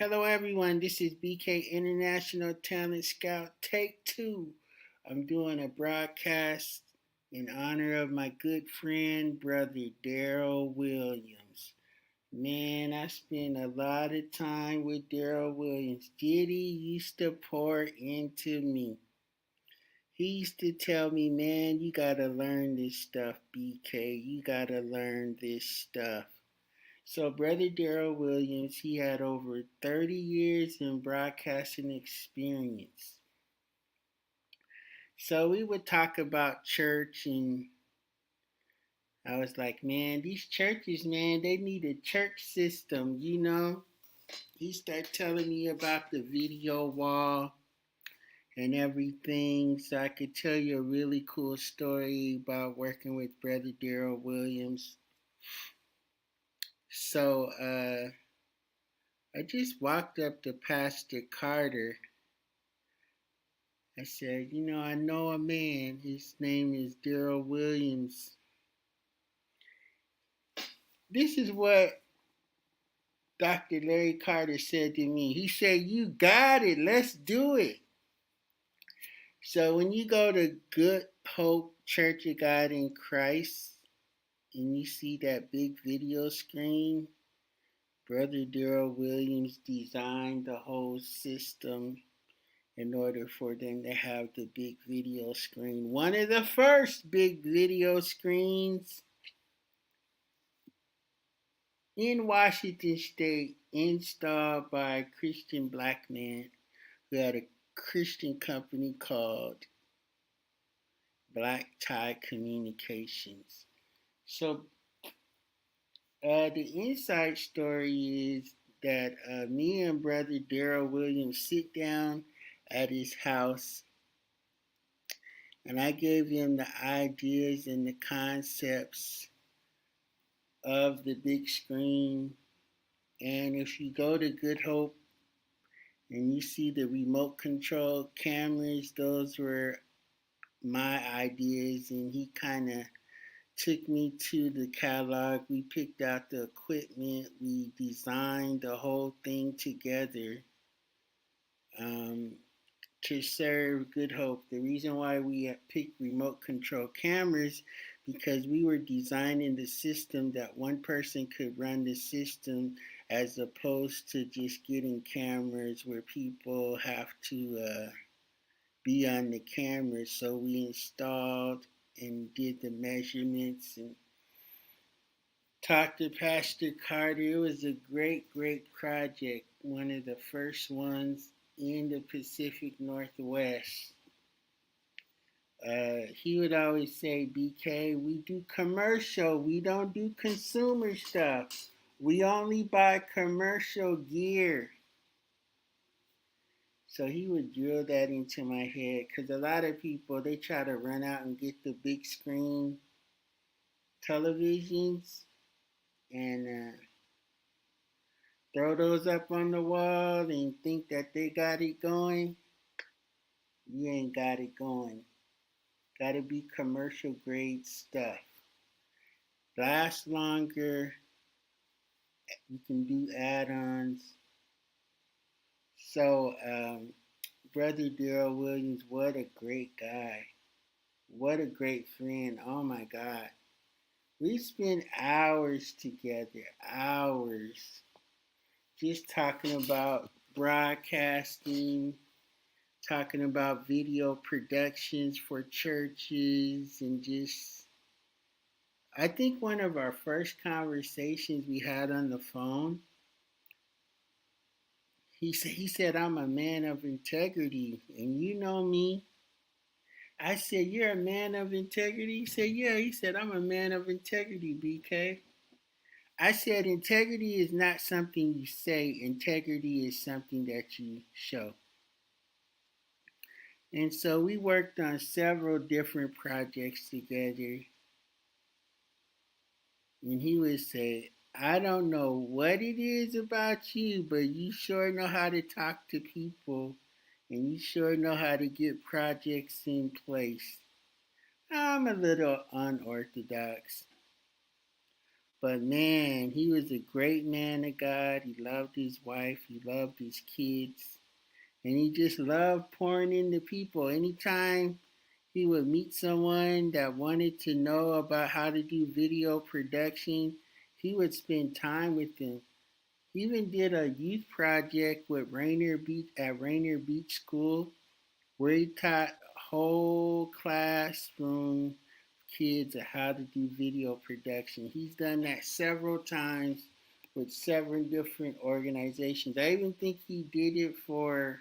Hello, everyone. This is BK International Talent Scout Take Two. I'm doing a broadcast in honor of my good friend, brother Darryl Williams. Man, I spent a lot of time with Darryl Williams. Diddy used to pour into me. He used to tell me, man, you gotta learn this stuff, BK. You gotta learn this stuff. So, Brother Darryl Williams, he had over 30 years in broadcasting experience. So, we would talk about church, and I was like, man, these churches, man, they need a church system. He started telling me about the video wall and everything. So, I could tell you a really cool story about working with Brother Darryl Williams. So, I just walked up to Pastor Carter. I said, I know a man. His name is Darryl Williams. This is what Dr. Larry Carter said to me. He said, you got it. Let's do it. So when you go to Good Hope Church of God in Christ and you see that big video screen, Brother Darryl Williams designed the whole system in order for them to have the big video screen. One of the first big video screens in Washington State, installed by a Christian black man who had a Christian company called Black Tie Communications. So, the inside story is that me and brother Darryl Williams sit down at his house, and I gave him the ideas and the concepts of the big screen. And if you go to Good Hope and you see the remote control cameras, those were my ideas, and he kind of took me to the catalog. We picked out the equipment, we designed the whole thing together um, to serve Good Hope. The reason why we picked remote control cameras because we were designing the system that one person could run the system as opposed to just getting cameras where people have to be on the camera. So we installed and did the measurements and talked to Pastor Carter. It was a great, great project, one of the first ones in the Pacific Northwest. He would always say, BK, we do commercial, we don't do consumer stuff. We only buy commercial gear. So he would drill that into my head because a lot of people they try to run out and get the big screen televisions and throw those up on the wall and think that they got it going. You ain't got it going. Got to be commercial grade stuff. Lasts longer. You can do add-ons. So, Brother Darryl Williams, what a great guy. What a great friend. Oh my God. We spent hours together, hours, just talking about broadcasting, talking about video productions for churches, and just, I think one of our first conversations we had on the phone, he said, I'm a man of integrity, and you know me. I said, you're a man of integrity? He said, yeah. He said, I'm a man of integrity, BK. I said, integrity is not something you say, integrity is something that you show. And so we worked on several different projects together. And he would say, I don't know what it is about you, but you sure know how to talk to people and you sure know how to get projects in place. I'm a little unorthodox. But man, he was a great man of God. He loved his wife, he loved his kids, and he just loved pouring into people. Anytime he would meet someone that wanted to know about how to do video production, he would spend time with them. He even did a youth project with Rainier Beach at Rainier Beach School where he taught whole classroom kids how to do video production. He's done that several times with several different organizations. I even think he did it for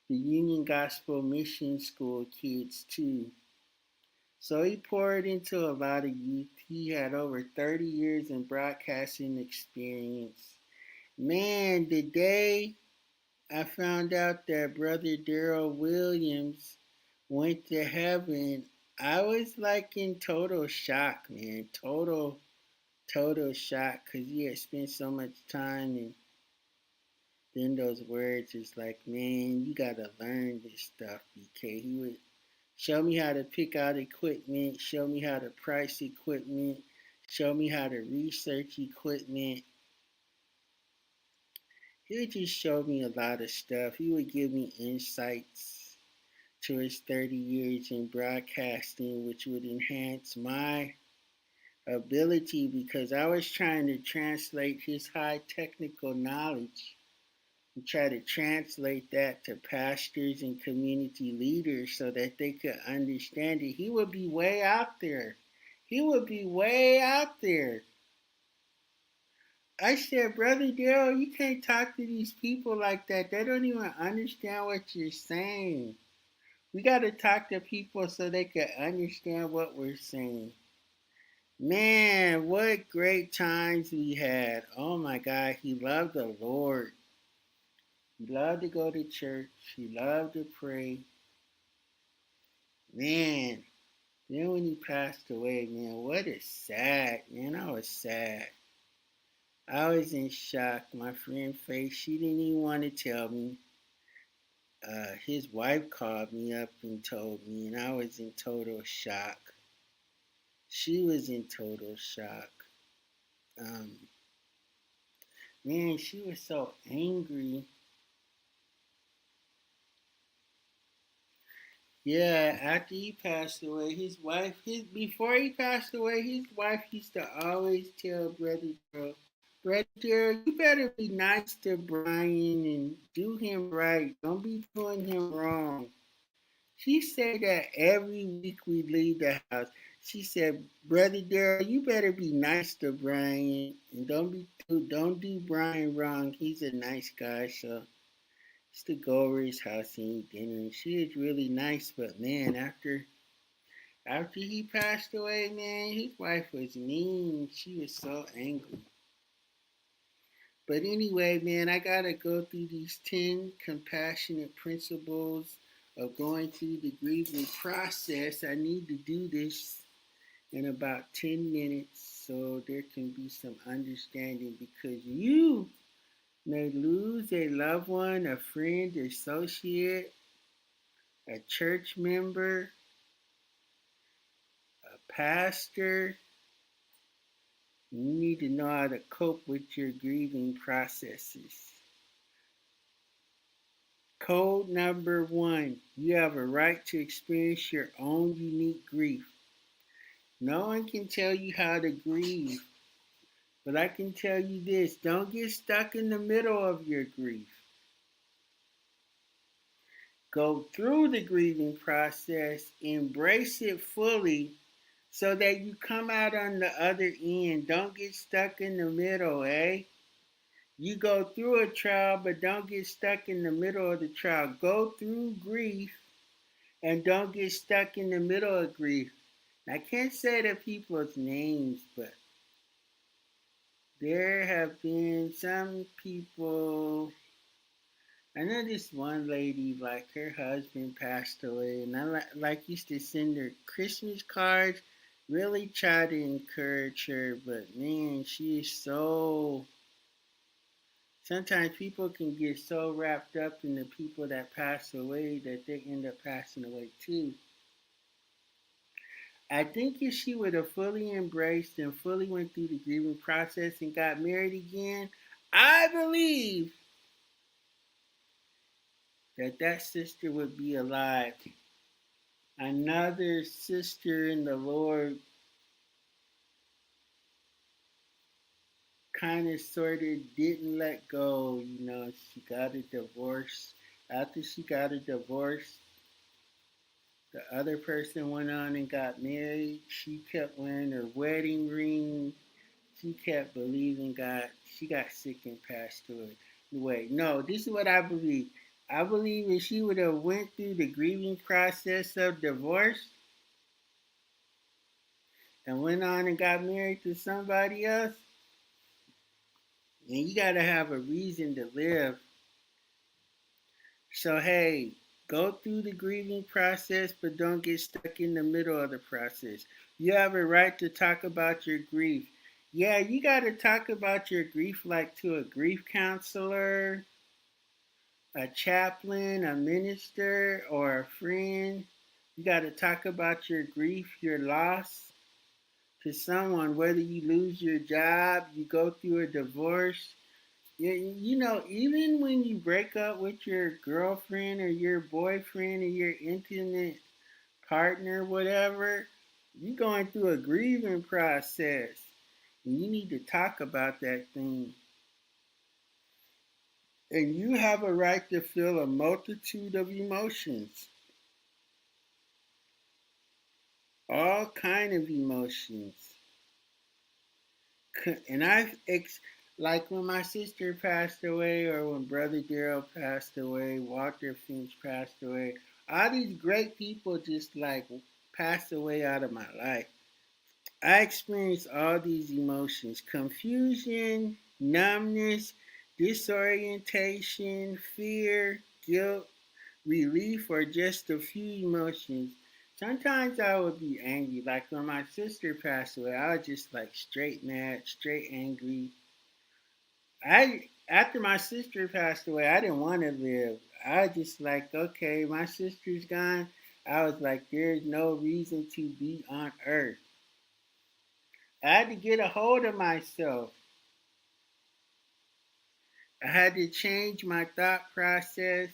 the Union Gospel Mission School kids too. So he poured into a lot of youth. He had over 30 years in broadcasting experience. Man, the day I found out that Brother Darryl Williams went to heaven, I was like in total shock, man. Total shock because he had spent so much time, and then those words is like, man, you gotta learn this stuff, BK. He would show me how to pick out equipment, show me how to price equipment, show me how to research equipment. He would just show me a lot of stuff. He would give me insights to his 30 years in broadcasting, which would enhance my ability because I was trying to translate his high technical knowledge and try to translate that to pastors and community leaders so that they could understand it. He would be way out there. He would be way out there. I said, Brother Darryl, you can't talk to these people like that. They don't even understand what you're saying. We got to talk to people so they can understand what we're saying. Man, what great times we had. Oh my God, he loved the Lord. He loved to go to church. He loved to pray. Man, then when he passed away, man, what a sad, man, I was sad. I was in shock. My friend Faith, she didn't even want to tell me. His wife called me up and told me, and I was in total shock. She was in total shock. Um, man, she was so angry. Yeah, after he passed away, his wife, his before he passed away, his wife used to always tell Brother Darryl, you better be nice to Brian and do him right. Don't be doing him wrong. She said that every week we leave the house. She said, Brother Darryl, you better be nice to Brian and don't do Brian wrong. He's a nice guy, so just to go over his house and eat dinner. And she is really nice, but man, after he passed away, man, his wife was mean. She was so angry. But anyway, man, I gotta go through these 10 compassionate principles of going through the grieving process. I need to do this in about 10 minutes so there can be some understanding because you may lose a loved one, a friend, associate, a church member, a pastor. You need to know how to cope with your grieving processes. Code number one, you have a right to experience your own unique grief. No one can tell you how to grieve, but I can tell you this, don't get stuck in the middle of your grief. Go through the grieving process, embrace it fully so that you come out on the other end. Don't get stuck in the middle, eh? You go through a trial, but don't get stuck in the middle of the trial. Go through grief and don't get stuck in the middle of grief. I can't say the people's names, but there have been some people. I know this one lady, like her husband passed away, and I like used to send her Christmas cards, really try to encourage her, but man, she is so. Sometimes people can get so wrapped up in the people that pass away that they end up passing away too. I think if she would have fully embraced and fully went through the grieving process and got married again, I believe that that sister would be alive. Another sister in the Lord kind of sort of didn't let go. You know, she got a divorce. After she got a divorce, the other person went on and got married. She kept wearing her wedding ring. She kept believing God. She got sick and passed away. Wait, no, this is what I believe. I believe if she would have went through the grieving process of divorce and went on and got married to somebody else, and you gotta have a reason to live. So hey, go through the grieving process, but don't get stuck in the middle of the process. You have a right to talk about your grief. Yeah, you gotta talk about your grief like to a grief counselor, a chaplain, a minister, or a friend. You gotta talk about your grief, your loss to someone, whether you lose your job, you go through a divorce. You know, even when you break up with your girlfriend or your boyfriend or your intimate partner, whatever, you're going through a grieving process. And you need to talk about that thing. And you have a right to feel a multitude of emotions, all kind of emotions. And like when my sister passed away, or when Brother Darryl passed away, Walter Finch passed away. All these great people just like passed away out of my life. I experienced all these emotions: confusion, numbness, disorientation, fear, guilt, relief, or just a few emotions. Sometimes I would be angry. Like when my sister passed away, I was just like straight mad, straight angry. I After my sister passed away, I didn't want to live. I was just like, okay, my sister's gone. I was like, there's no reason to be on earth. I had to get a hold of myself. I had to change my thought process.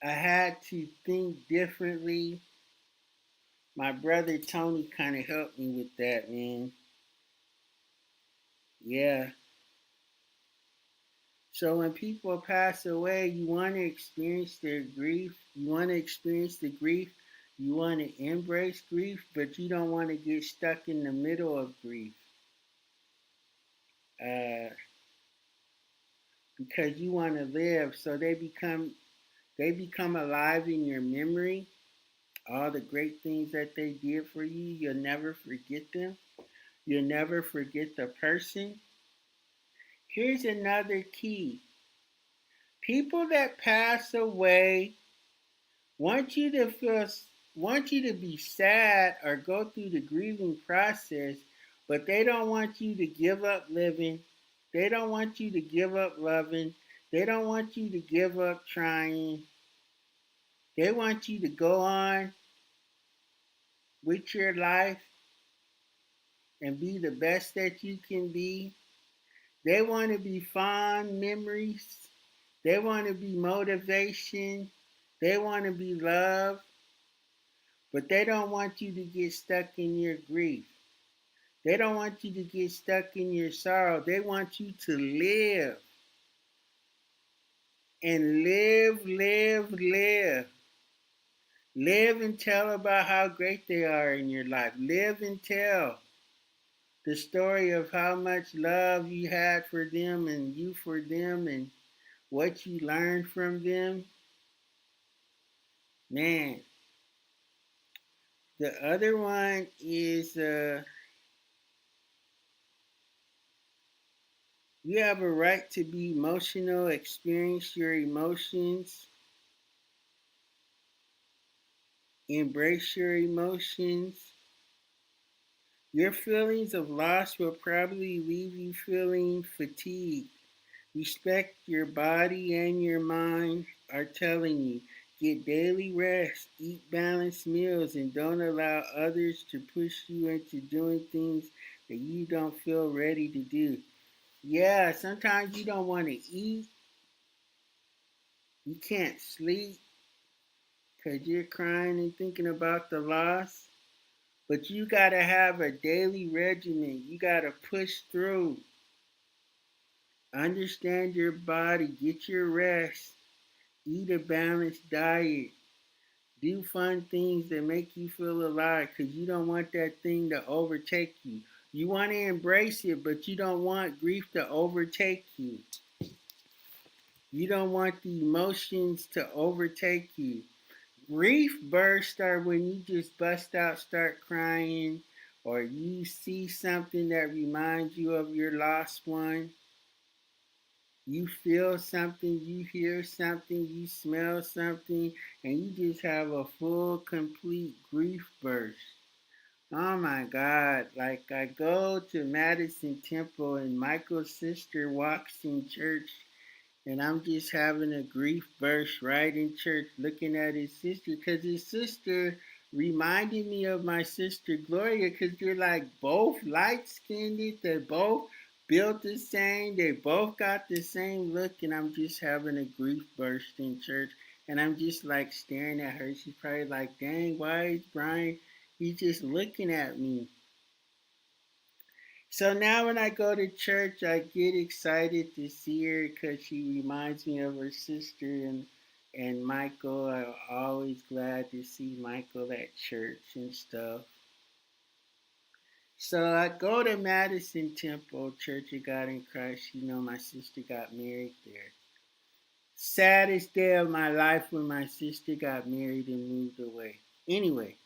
I had to think differently. My brother Tony kind of helped me with that, man. Yeah. So when people pass away, you want to experience their grief. You want to experience the grief. You want to embrace grief, but you don't want to get stuck in the middle of grief, uh, because you want to live. So they become alive in your memory. All the great things that they did for you, you'll never forget them. You'll never forget the person. Here's another key: people that pass away want you to feel, want you to be sad or go through the grieving process, but they don't want you to give up living. They don't want you to give up loving. They don't want you to give up trying. They want you to go on with your life and be the best that you can be. They want to be fond memories. They want to be motivation. They want to be love, but they don't want you to get stuck in your grief. They don't want you to get stuck in your sorrow. They want you to live and live, live, live. Live and tell about how great they are in your life. Live and tell the story of how much love you had for them and you for them and what you learned from them. Man, the other one is you have a right to be emotional, experience your emotions, embrace your emotions. Your feelings of loss will probably leave you feeling fatigued. Respect your body and your mind are telling you. Get daily rest, eat balanced meals, and don't allow others to push you into doing things that you don't feel ready to do. Yeah, sometimes you don't want to eat, you can't sleep because you're crying and thinking about the loss. But you got to have a daily regimen. You got to push through. Understand your body, get your rest, eat a balanced diet, do fun things that make you feel alive because you don't want that thing to overtake you. You want to embrace it, but you don't want grief to overtake you. You don't want the emotions to overtake you. Grief bursts are when you just bust out, start crying, or you see something that reminds you of your lost one. You feel something, you hear something, you smell something, and you just have a full, complete grief burst. Oh my God. Like I go to Madison Temple and Michael's sister walks in church and I'm just having a grief burst right in church looking at his sister because his sister reminded me of my sister Gloria because they're like both light skinned, they both built the same, they both got the same look, and I'm just having a grief burst in church. And I'm just like staring at her. She's probably like, dang, why is Brian? He's just looking at me. So now when I go to church, I get excited to see her because she reminds me of her sister and Michael. I'm always glad to see Michael at church and stuff. So I go to Madison Temple, Church of God in Christ. You know, my sister got married there. Saddest day of my life when my sister got married and moved away. Anyway,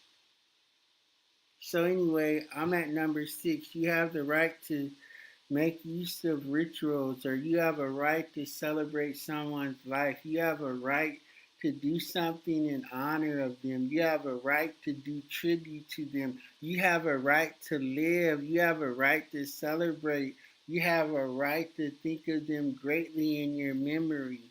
I'm at number 6. You have the right to make use of rituals, or you have a right to celebrate someone's life. You have a right to do something in honor of them. You have a right to do tribute to them. You have a right to live. You have a right to celebrate. You have a right to think of them greatly in your memory.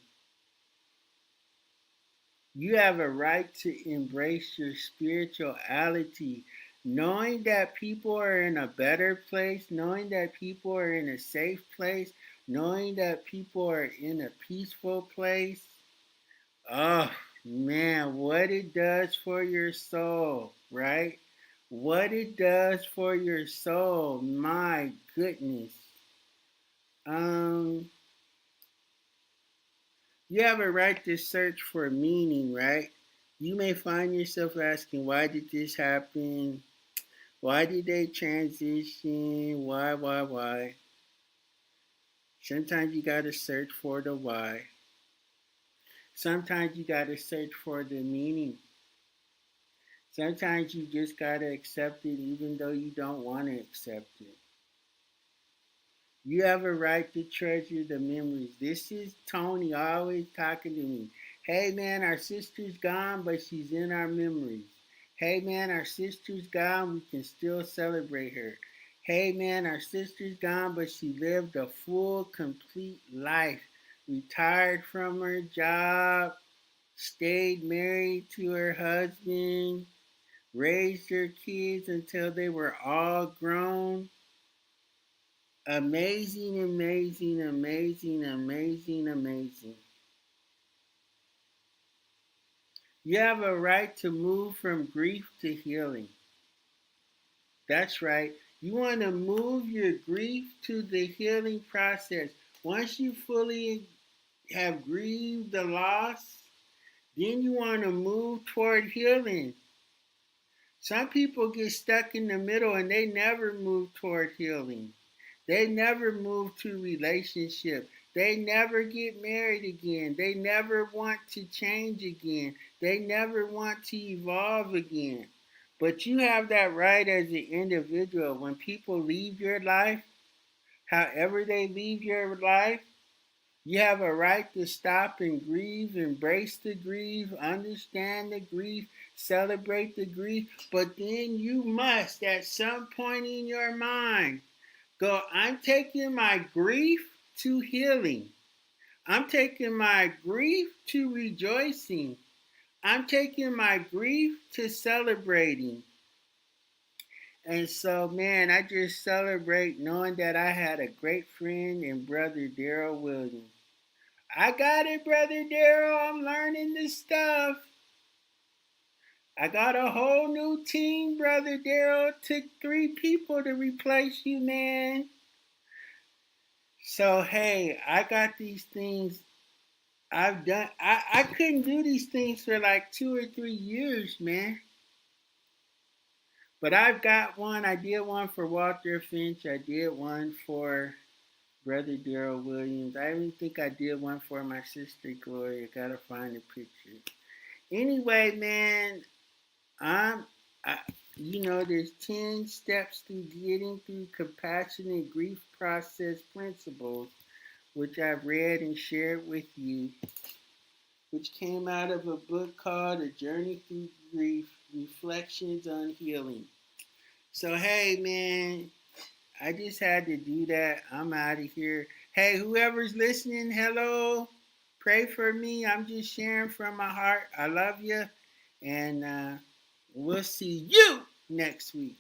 You have a right to embrace your spirituality, knowing that people are in a better place, knowing that people are in a safe place, knowing that people are in a peaceful place. Oh man, what it does for your soul, right? What it does for your soul, my goodness. Um, you have a right to search for meaning, right? You may find yourself asking, why did this happen? Why did they transition? Why? Sometimes you got to search for the why. Sometimes you got to search for the meaning. Sometimes you just got to accept it even though you don't want to accept it. You have a right to treasure the memories. This is Tony always talking to me. Hey man, our sister's gone, but she's in our memories. Hey man, our sister's gone, we can still celebrate her. Hey man, our sister's gone, but she lived a full, complete life. Retired from her job, stayed married to her husband, raised her kids until they were all grown. Amazing, amazing, amazing, amazing, amazing. You have a right to move from grief to healing. That's right. You want to move your grief to the healing process. Once you fully have grieved the loss, then you want to move toward healing. Some people get stuck in the middle and they never move toward healing. They never move to relationship. They never get married again. They never want to change again. They never want to evolve again. But you have that right as an individual. When people leave your life, however they leave your life, you have a right to stop and grieve, embrace the grief, understand the grief, celebrate the grief. But then you must, at some point in your mind, go, I'm taking my grief to healing. I'm taking my grief to rejoicing. I'm taking my grief to celebrating. And so, man, I just celebrate knowing that I had a great friend in Brother Darryl Williams. I got it, Brother Darryl. I'm learning this stuff. I got a whole new team, Brother Darryl. Took 3 people to replace you, man. So, hey, I got these things I've done. I couldn't do these things for like 2 or 3 years, man. But I've got one. I did one for Walter Finch. I did one for Brother Darryl Williams. I even think I did one for my sister Gloria. Gotta find the picture. Anyway, man, I'm, I, there's 10 steps to getting through compassionate grief process principles, which I've read and shared with you, which came out of a book called A Journey Through Grief Reflections on Healing. So, hey, man, I just had to do that. I'm out of here. Hey, whoever's listening, hello. Pray for me. I'm just sharing from my heart. I love you. And we'll see you next week.